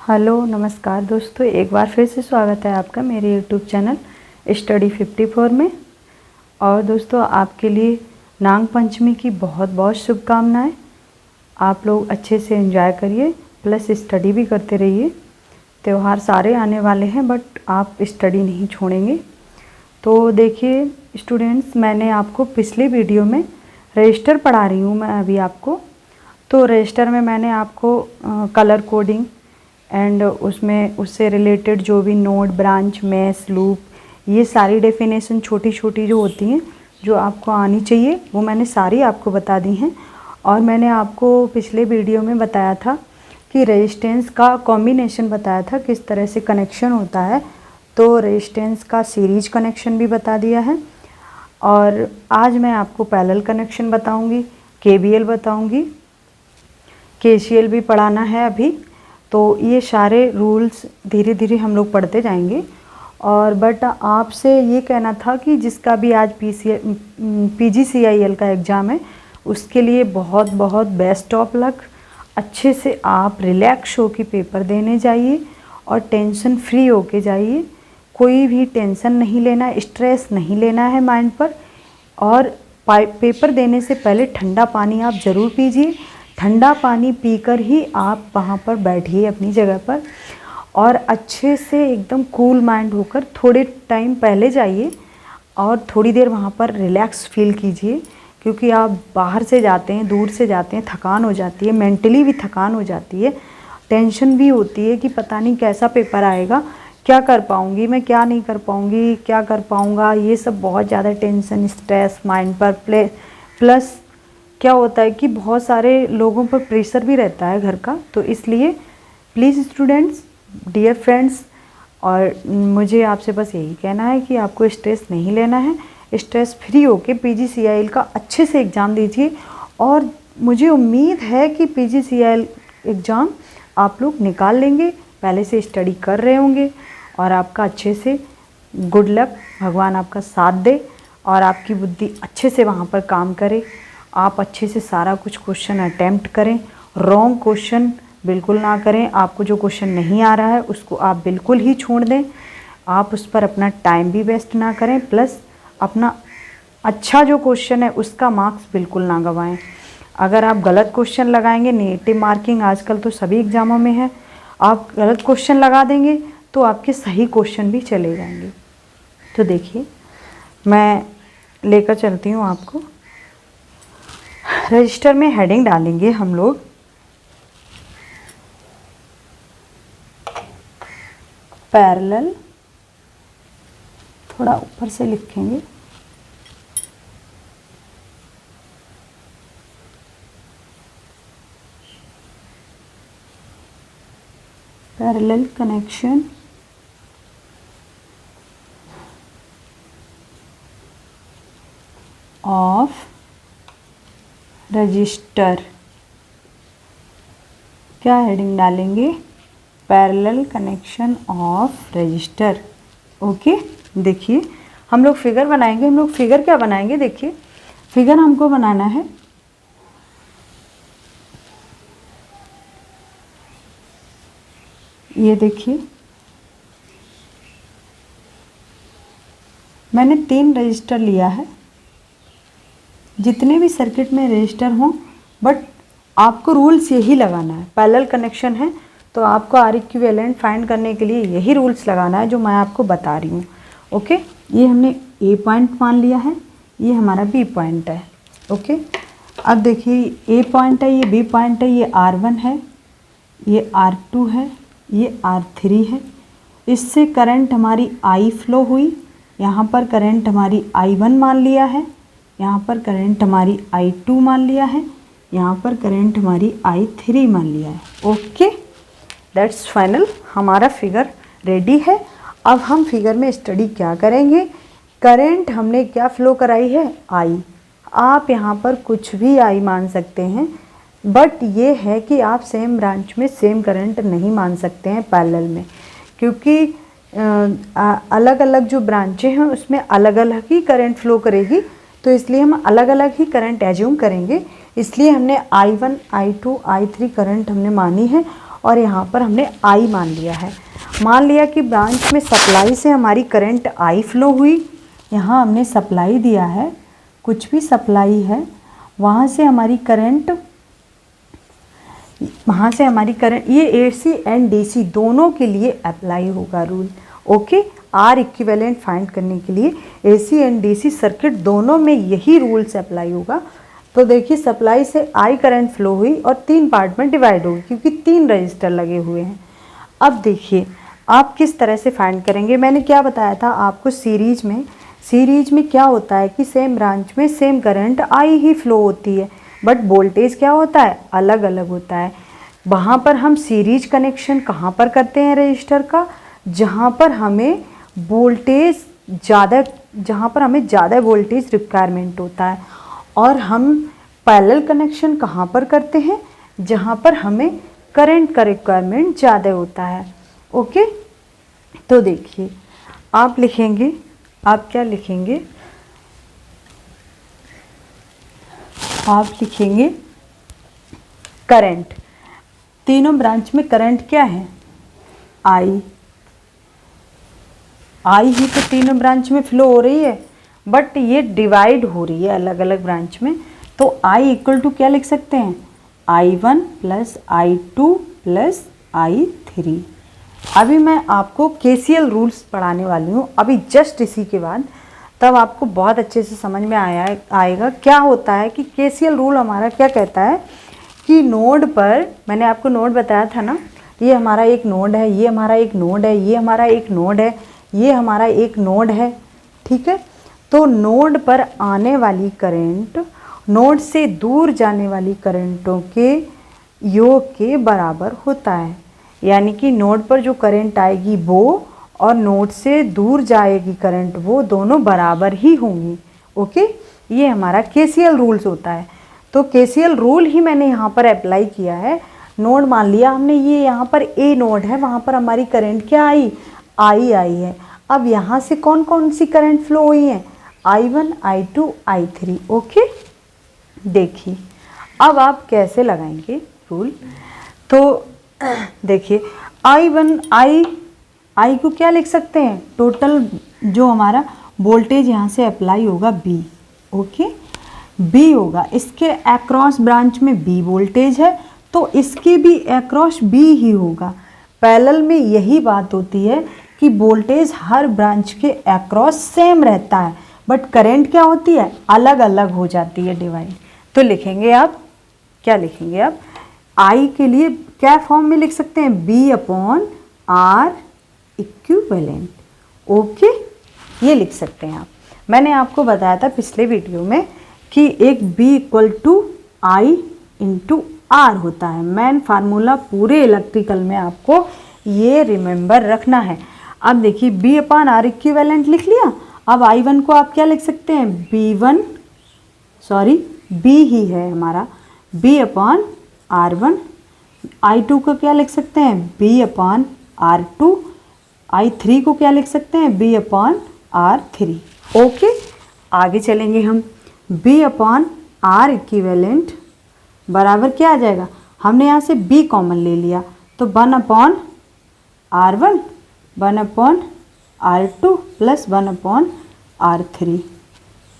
Hello नमस्कार दोस्तों, एक बार फिर से स्वागत है आपका मेरे यूट्यूब चैनल स्टडी 54 में। और दोस्तों, आपके लिए नाग पंचमी की बहुत बहुत शुभकामनाएं। आप लोग अच्छे से एंजॉय करिए, प्लस स्टडी भी करते रहिए। त्यौहार सारे आने वाले हैं, बट आप स्टडी नहीं छोड़ेंगे। तो देखिए स्टूडेंट्स, मैंने आपको पिछले वीडियो में रजिस्टर पढ़ा रही हूँ मैं अभी आपको। तो रजिस्टर में मैंने आपको कलर कोडिंग एंड उससे रिलेटेड जो भी नोड, ब्रांच, मैश, लूप, ये सारी डेफिनेशन छोटी छोटी जो होती हैं जो आपको आनी चाहिए, वो मैंने सारी आपको बता दी हैं। और मैंने आपको पिछले वीडियो में बताया था कि रेजिस्टेंस का कॉम्बिनेशन बताया था, किस तरह से कनेक्शन होता है। तो रेजिस्टेंस का सीरीज कनेक्शन भी बता दिया है। और आज मैं आपको पैरेलल कनेक्शन बताऊंगी, केबीएल बताऊंगी, केसीएल भी पढ़ाना है अभी। तो ये सारे रूल्स धीरे धीरे हम लोग पढ़ते जाएंगे। और बट आपसे ये कहना था कि जिसका भी आज PGCIL का एग्ज़ाम है, उसके लिए बहुत बहुत बेस्ट ऑफ लक। अच्छे से आप रिलैक्स हो के पेपर देने जाइए और टेंशन फ्री होके जाइए। कोई भी टेंशन नहीं लेना, स्ट्रेस नहीं लेना है माइंड पर। और पेपर देने से पहले ठंडा पानी आप ज़रूर पीजिए। ठंडा पानी पीकर ही आप वहाँ पर बैठिए अपनी जगह पर, और अच्छे से एकदम कूल माइंड होकर थोड़े टाइम पहले जाइए और थोड़ी देर वहाँ पर रिलैक्स फील कीजिए। क्योंकि आप बाहर से जाते हैं, दूर से जाते हैं, थकान हो जाती है, मेंटली भी थकान हो जाती है, टेंशन भी होती है कि पता नहीं कैसा पेपर आएगा, क्या कर पाऊँगी मैं, क्या नहीं कर पाऊँगी, क्या कर पाऊँगा। ये सब बहुत ज़्यादा टेंशन, स्ट्रेस माइंड पर प्लस क्या होता है कि बहुत सारे लोगों पर प्रेशर भी रहता है घर का। तो इसलिए प्लीज़ स्टूडेंट्स, डियर फ्रेंड्स, और मुझे आपसे बस यही कहना है कि आपको स्ट्रेस नहीं लेना है। स्ट्रेस फ्री होके PGCIL का अच्छे से एग्ज़ाम दीजिए। और मुझे उम्मीद है कि PGCIL एग्ज़ाम आप लोग निकाल लेंगे, पहले से स्टडी कर रहे होंगे। और आपका अच्छे से गुड लक, भगवान आपका साथ दे और आपकी बुद्धि अच्छे से वहाँ पर काम करे। आप अच्छे से सारा कुछ क्वेश्चन अटैम्प्ट करें, रॉन्ग क्वेश्चन बिल्कुल ना करें। आपको जो क्वेश्चन नहीं आ रहा है उसको आप बिल्कुल ही छोड़ दें। आप उस पर अपना टाइम भी वेस्ट ना करें, प्लस अपना अच्छा जो क्वेश्चन है उसका मार्क्स बिल्कुल ना गंवाएं। अगर आप गलत क्वेश्चन लगाएंगे, नेगेटिव मार्किंग आजकल तो सभी एग्ज़ामों में है, आप गलत क्वेश्चन लगा देंगे तो आपके सही क्वेश्चन भी चले जाएंगे। तो देखिए, मैं लेकर चलती हूँ आपको। रजिस्टर में हेडिंग डालेंगे हम लोग पैरेलल, थोड़ा ऊपर से लिखेंगे, पैरेलल कनेक्शन ऑफ रजिस्टर। क्या हेडिंग डालेंगे? Parallel connection of register. Okay, देखिए हम लोग फिगर बनाएंगे। हम लोग फिगर क्या बनाएंगे? देखिए, फिगर हमको बनाना है ये देखिए, मैंने 3 रजिस्टर लिया है। जितने भी सर्किट में रजिस्टर हों, बट आपको रूल्स यही लगाना है। पैरेलल कनेक्शन है तो आपको R इक्विवेलेंट फाइंड करने के लिए यही रूल्स लगाना है जो मैं आपको बता रही हूँ। ओके, ये हमने A पॉइंट मान लिया है, ये हमारा B पॉइंट है। ओके, अब देखिए A पॉइंट है, ये B पॉइंट है, ये R1 है, ये R2 है, ये R3 है। इससे करंट हमारी I फ्लो हुई। यहाँ पर करंट हमारी I1 मान लिया है, यहाँ पर करंट हमारी I2 मान लिया है, यहाँ पर करंट हमारी I3 मान लिया है। Okay, that's final. हमारा फिगर रेडी है। अब हम फिगर में स्टडी क्या करेंगे? करंट हमने क्या फ्लो कराई है? I। आप यहाँ पर कुछ भी I मान सकते हैं, बट ये है कि आप सेम ब्रांच में सेम करंट नहीं मान सकते हैं पैरेलल में, क्योंकि अलग अलग जो ब्रांचें हैं उसमें अलग अलग ही करंट फ्लो करेगी। तो इसलिए हम अलग अलग ही करंट एज्यूम करेंगे। इसलिए हमने I1, I2, I3 करंट हमने मानी है और यहाँ पर हमने I मान लिया है। मान लिया कि ब्रांच में सप्लाई से हमारी करंट I फ्लो हुई, यहाँ हमने सप्लाई दिया है, कुछ भी सप्लाई है वहाँ से हमारी करंट, ये AC एंड DC दोनों के लिए अप्लाई होगा rule. Okay, R equivalent find करने के लिए AC एंड DC सर्किट दोनों में यही रूल्स अप्लाई होगा। तो देखिए सप्लाई से I करंट फ्लो हुई और 3 पार्ट में डिवाइड होगी क्योंकि 3 रजिस्टर लगे हुए हैं। अब देखिए आप किस तरह से फाइंड करेंगे। मैंने क्या बताया था आपको, सीरीज में क्या होता है कि सेम ब्रांच में same current I he flow होती है, बट वोल्टेज क्या होता है, अलग अलग होता है। वहाँ पर हम सीरीज कनेक्शन कहाँ पर करते हैं रजिस्टर का, जहाँ पर हमें ज़्यादा वोल्टेज रिक्वायरमेंट होता है, और हम पैरेलल कनेक्शन कहाँ पर करते हैं, जहाँ पर हमें करंट का रिक्वायरमेंट ज़्यादा होता है। ओके, तो देखिए आप क्या लिखेंगे, आप लिखेंगे करंट। तीनों ब्रांच में करंट क्या है, I ही तो तीनों ब्रांच में फ्लो हो रही है, बट ये डिवाइड हो रही है अलग अलग ब्रांच में। तो I इक्वल टू क्या लिख सकते हैं, I1 plus I2 plus I3। अभी मैं आपको KCL रूल्स पढ़ाने वाली हूँ अभी जस्ट इसी के बाद, तब आपको बहुत अच्छे से समझ में आएगा क्या होता है कि KCL रूल हमारा क्या कहता है कि नोड पर, मैंने आपको नोड बताया था ना, ये हमारा एक नोड है, ये हमारा एक नोड है, ये हमारा एक नोड है, ये हमारा एक नोड है, ठीक है। तो नोड पर आने वाली करंट नोड से दूर जाने वाली करंटों के योग के बराबर होता है, यानी कि नोड पर जो करंट आएगी वो और नोड से दूर जाएगी करंट, वो दोनों बराबर ही होंगी। ओके, ये हमारा KCL रूल्स होता है। तो KCL रूल ही मैंने यहाँ पर अप्लाई किया है। नोड मान लिया हमने, ये यहाँ पर A नोड है, वहाँ पर हमारी करंट क्या आई, आई है। अब यहाँ से कौन कौन सी करंट फ्लो हुई है, I1, I2, I3। ओके, देखिए अब आप कैसे लगाएंगे रूल। तो देखिए I को क्या लिख सकते हैं, टोटल जो हमारा वोल्टेज यहाँ से अप्लाई होगा B। ओके, B होगा, इसके अक्रॉस ब्रांच में B वोल्टेज है तो इसके भी अक्रॉस B ही होगा। पैरेलल में यही बात होती है कि वोल्टेज हर ब्रांच के अक्रॉस सेम रहता है, बट करंट क्या होती है, अलग अलग हो जाती है डिवाइड। तो लिखेंगे आप, क्या लिखेंगे आप, I के लिए क्या फॉर्म में लिख सकते हैं, B/R इक्विवेलेंट। ओके, ये लिख सकते हैं आप। मैंने आपको बताया था पिछले वीडियो में कि एक B equal to I into R होता है। मेन फार्मूला पूरे इलेक्ट्रिकल में आपको ये रिमेंबर रखना है। अब देखिए B/R इक्विवेलेंट लिख लिया। अब I1 को आप क्या लिख सकते हैं, B ही है हमारा, B/R1। I2 को क्या लिख सकते हैं, B/R2। I3 को क्या लिख सकते हैं, B/R3। ओके, आगे चलेंगे हम। B/R इक्विवेलेंट बराबर क्या आ जाएगा, हमने यहाँ से B कॉमन ले लिया तो 1/R1 1/R2 प्लस 1/R3।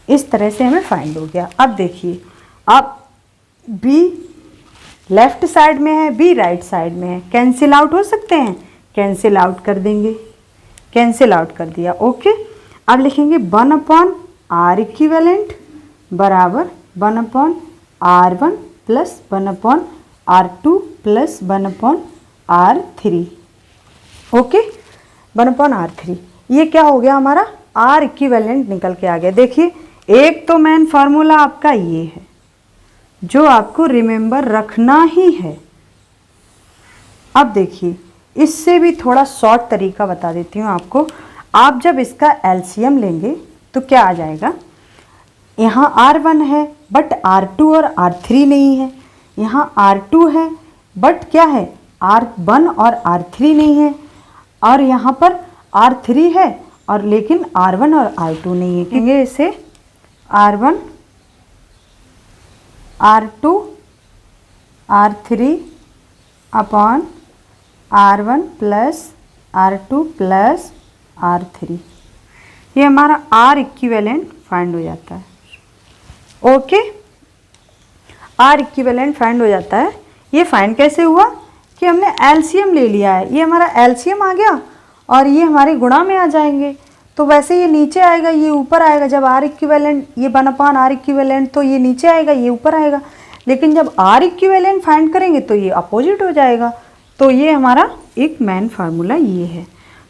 इस तरह से हमें फाइंड हो गया। अब देखिए, अब B लेफ्ट साइड में है, B राइट साइड में है, कैंसिल आउट हो सकते हैं, कैंसिल आउट कर देंगे, कैंसिल आउट कर दिया। ओके, अब लिखेंगे 1/R इक्विवेलेंट बराबर 1/R1 plus 1/R2 plus 1/R3। Okay, 1/R3, ये क्या हो गया हमारा, R इक्विवेलेंट निकल के आ गया। देखिए एक तो मेन फार्मूला आपका ये है जो आपको रिमेंबर रखना ही है। अब देखिए इससे भी थोड़ा शॉर्ट तरीका बता देती हूँ आपको। आप जब इसका एलसीएम लेंगे तो क्या आ जाएगा, यहाँ R1 है बट R2 और R3 नहीं है, यहाँ R2 है बट क्या है, R1 और R3 नहीं है, और यहाँ पर R3 है और लेकिन R1 और R2 नहीं है। क्योंकि इसे R1 R2 R3 upon R1 plus R2 plus R3। ये हमारा R इक्विवेलेंट फाइंड हो जाता है। ओके, R इक्विवेलेंट फाइंड हो जाता है। ये फाइंड कैसे हुआ कि हमने एलसीएम ले लिया है। ये हमारा एलसीएम आ गया और ये हमारे गुणा में आ जाएंगे। तो वैसे ये नीचे आएगा, ये ऊपर आएगा। जब R इक्विवेलेंट, ये 1/R इक्विवेलेंट, तो ये नीचे आएगा, ये ऊपर आएगा। लेकिन जब R इक्विवेलेंट फाइंड करेंगे तो ये अपोजिट हो जाएगा। तो ये हमारा एक मेन फार्मूला ये है।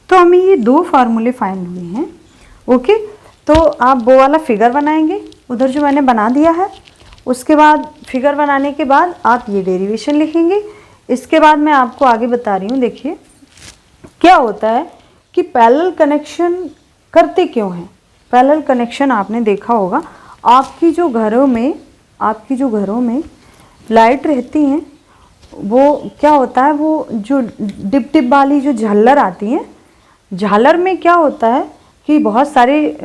तो हमें ये दो फार्मूले फाइंड हुए हैं। ओके, तो आप वो वाला फिगर बनाएंगे उधर जो मैंने बना दिया है। उसके बाद फिगर बनाने के बाद आप ये डेरिवेशन लिखेंगे। इसके बाद मैं आपको आगे बता रही हूँ। देखिए क्या होता है कि पैरेलल कनेक्शन करते क्यों हैं। पैरेलल कनेक्शन आपने देखा होगा, आपकी जो घरों में लाइट रहती हैं, वो क्या होता है, वो जो डिप डिप वाली जो झालर आती हैं, झालर में क्या होता है कि बहुत सारे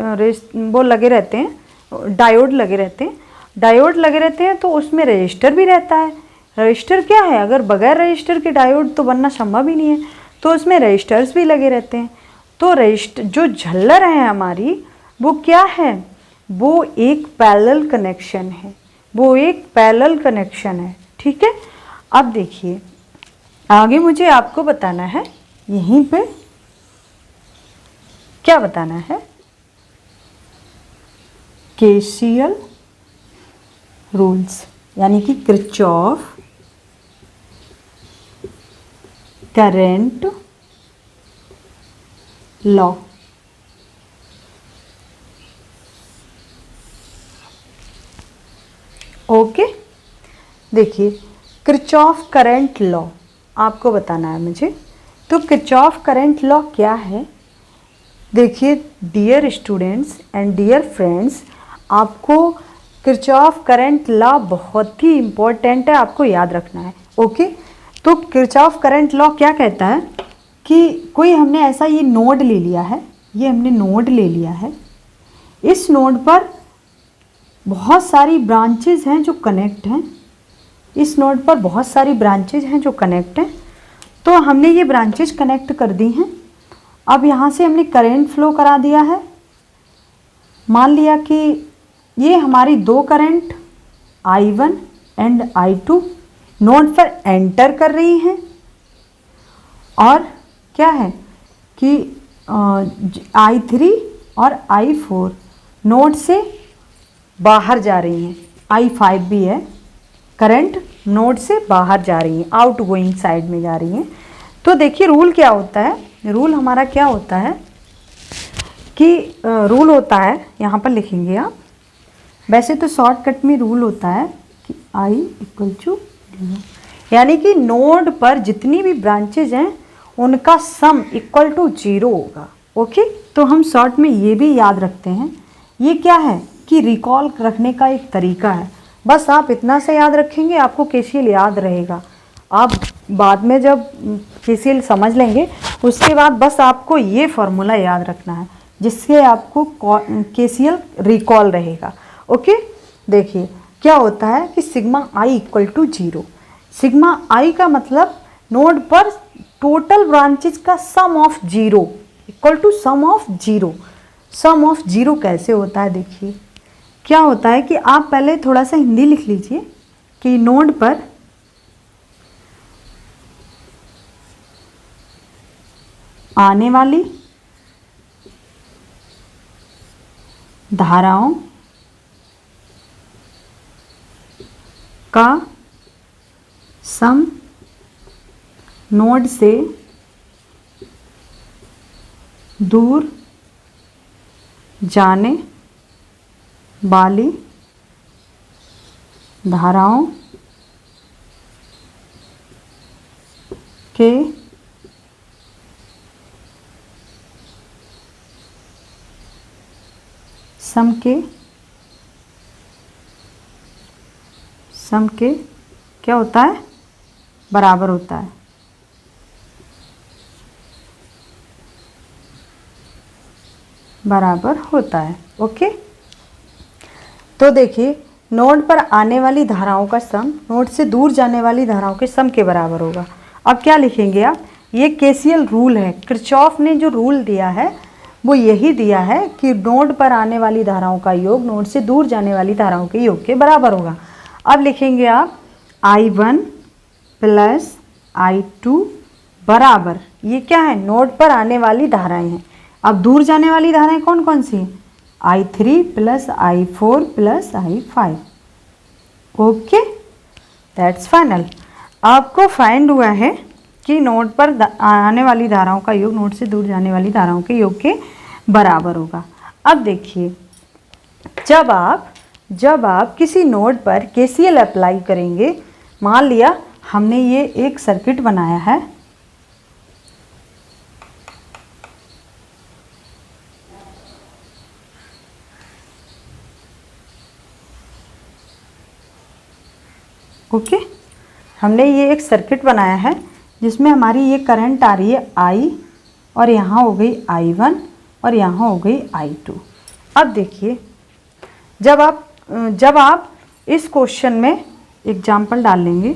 वो लगे रहते हैं, डायोड लगे रहते हैं। तो उसमें रजिस्टर भी रहता है। रजिस्टर क्या है, अगर बगैर रजिस्टर के डायोड तो बनना संभव ही नहीं है। तो उसमें रजिस्टर्स भी लगे रहते हैं। तो रजिस्टर जो झल्लर है हमारी, वो क्या है, वो एक पैरेलल कनेक्शन है। ठीक है, अब देखिए आगे मुझे आपको बताना है, यहीं पे क्या बताना है, केसीएल रूल्स, यानी कि किरचॉफ करंट लॉ। ओके, देखिए किरचॉफ करंट लॉ आपको बताना है मुझे। तो किरचॉफ करंट लॉ क्या है, देखिए dear students and dear friends, आपको किरचॉफ करंट लॉ बहुत ही इम्पोर्टेंट है, आपको याद रखना है। ओके, तो किरचॉफ करंट लॉ क्या कहता है कि कोई हमने ऐसा ये नोड ले लिया है, इस नोड पर बहुत सारी ब्रांचेज हैं जो कनेक्ट हैं, तो हमने ये ब्रांचेज कनेक्ट कर दी हैं। अब यहाँ से हमने करंट फ्लो करा दिया है। मान लिया कि ये हमारी दो current I1 and I2 node पर एंटर कर रही हैं, और क्या है कि I3 और I4 नोड से बाहर जा रही हैं। I5 भी है, करंट नोड से बाहर जा रही हैं, आउट गोइंग साइड में जा रही हैं। तो देखिए रूल क्या होता है, रूल हमारा क्या होता है कि रूल होता है, यहाँ पर लिखेंगे आप। वैसे तो शॉर्टकट में रूल होता है कि I = 0, यानी कि नोड पर जितनी भी ब्रांचेज हैं उनका सम इक्वल टू 0 होगा। ओके, तो हम शॉर्ट में ये भी याद रखते हैं। ये क्या है कि रिकॉल रखने का एक तरीका है। बस आप इतना से याद रखेंगे, आपको केसीएल याद रहेगा। आप बाद में जब केसीएल समझ लेंगे, उसके बाद बस आपको ये फॉर्मूला याद रखना है, जिससे आपको केसीएल रिकॉल रहेगा। ओके, देखिए क्या होता है कि सिग्मा I = 0। सिग्मा I का मतलब नोड पर टोटल ब्रांचेज का sum of 0 = sum of 0। Sum of 0 कैसे होता है, देखिए क्या होता है कि आप पहले थोड़ा सा हिंदी लिख लीजिए कि नोड पर आने वाली धाराओं का सम नोड से दूर जाने वाली धाराओं के सम के क्या होता है, बराबर होता है। ओके, तो देखिए नोड पर आने वाली धाराओं का सम नोड से दूर जाने वाली धाराओं के सम के बराबर होगा। अब क्या लिखेंगे आप ये केसीएल रूल है। किरचॉफ ने जो रूल दिया है वो यही दिया है कि नोड पर आने वाली धाराओं का योग नोड से दूर जाने वाली धाराओं के योग के बराबर होगा। अब लिखेंगे आप I1 प्लस I2 बराबर, ये क्या है, नोड पर आने वाली धाराएं हैं। अब दूर जाने वाली धाराएं कौन कौन सी हैं, I3 plus I4 plus I5। Okay, that's final. आपको फाइंड हुआ है कि नोड पर आने वाली धाराओं का योग नोड से दूर जाने वाली धाराओं के योग के बराबर होगा। अब देखिए, जब आप किसी नोड पर केसीएल अप्लाई करेंगे, मान लिया हमने ये एक सर्किट बनाया है, ओके, हमने ये एक सर्किट बनाया है जिसमें हमारी ये करंट आ रही है I, और यहाँ हो गई I1 और यहाँ हो गई I2। अब देखिए, जब आप इस क्वेश्चन में एग्जाम्पल डाल लेंगे,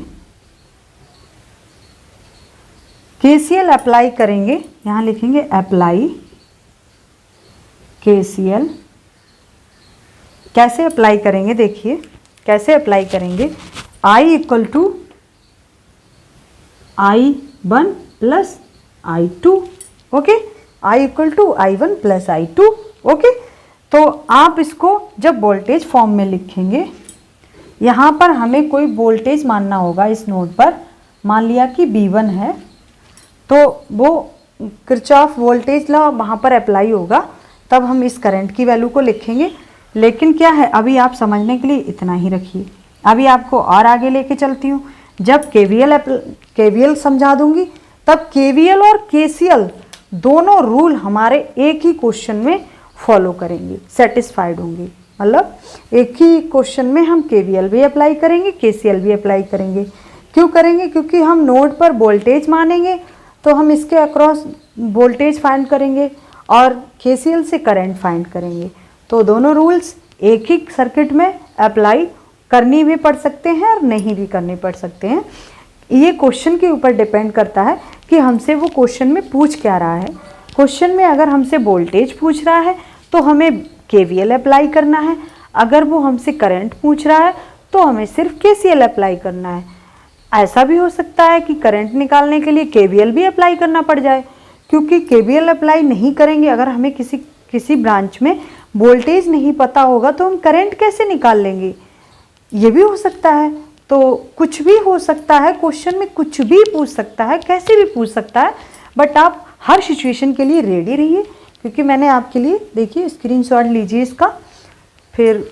केसीएल अप्लाई करेंगे, यहाँ लिखेंगे अप्लाई केसीएल। कैसे अप्लाई करेंगे, देखिए कैसे अप्लाई करेंगे, I equal to I1 plus I2। Okay, I equal to I1 plus I2। Okay, तो आप इसको जब वोल्टेज फॉर्म में लिखेंगे, यहाँ पर हमें कोई वोल्टेज मानना होगा इस नोड पर। मान लिया कि V1 है, तो वो किरचॉफ वोल्टेज लॉ वहाँ पर अप्लाई होगा, तब हम इस करंट की वैल्यू को लिखेंगे। लेकिन क्या है, अभी आप समझने के लिए इतना ही रखिए, अभी आपको और आगे लेके चलती हूँ। जब केवीएल समझा दूंगी, तब केवीएल और केसीएल दोनों रूल हमारे एक ही क्वेश्चन में फॉलो करेंगे, सेटिस्फाइड होंगे। मतलब एक ही क्वेश्चन में हम केवीएल भी अप्लाई करेंगे, केसीएल भी अप्लाई करेंगे। क्यों करेंगे, क्योंकि हम नोड पर वोल्टेज मानेंगे तो हम इसके अक्रॉस वोल्टेज फाइंड करेंगे और केसीएल से करंट फाइंड करेंगे। तो दोनों रूल्स एक ही सर्किट में अप्लाई करनी भी पड़ सकते हैं और नहीं भी करनी पड़ सकते हैं। ये क्वेश्चन के ऊपर डिपेंड करता है कि हमसे वो क्वेश्चन में पूछ क्या रहा है। क्वेश्चन में अगर हमसे वोल्टेज पूछ रहा है तो हमें केवीएल अप्लाई करना है, अगर वो हमसे करंट पूछ रहा है तो हमें सिर्फ केसीएल अप्लाई करना है। ऐसा भी हो सकता है कि करंट निकालने के लिए केवीएल भी अप्लाई करना पड़ जाए, क्योंकि केवीएल अप्लाई नहीं करेंगे, अगर हमें किसी ब्रांच में वोल्टेज नहीं पता होगा तो हम करंट कैसे निकाल लेंगे, ये भी हो सकता है। तो कुछ भी हो सकता है, क्वेश्चन में कुछ भी पूछ सकता है, कैसे भी पूछ सकता है, बट आप हर सिचुएशन के लिए रेडी रहिए, क्योंकि मैंने आपके लिए, देखिए स्क्रीनशॉट लीजिए इसका, फिर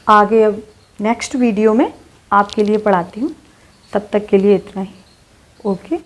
आगे अब नेक्स्ट वीडियो में आपके लिए पढ़ाती हूँ। तब तक के लिए इतना ही, ओके।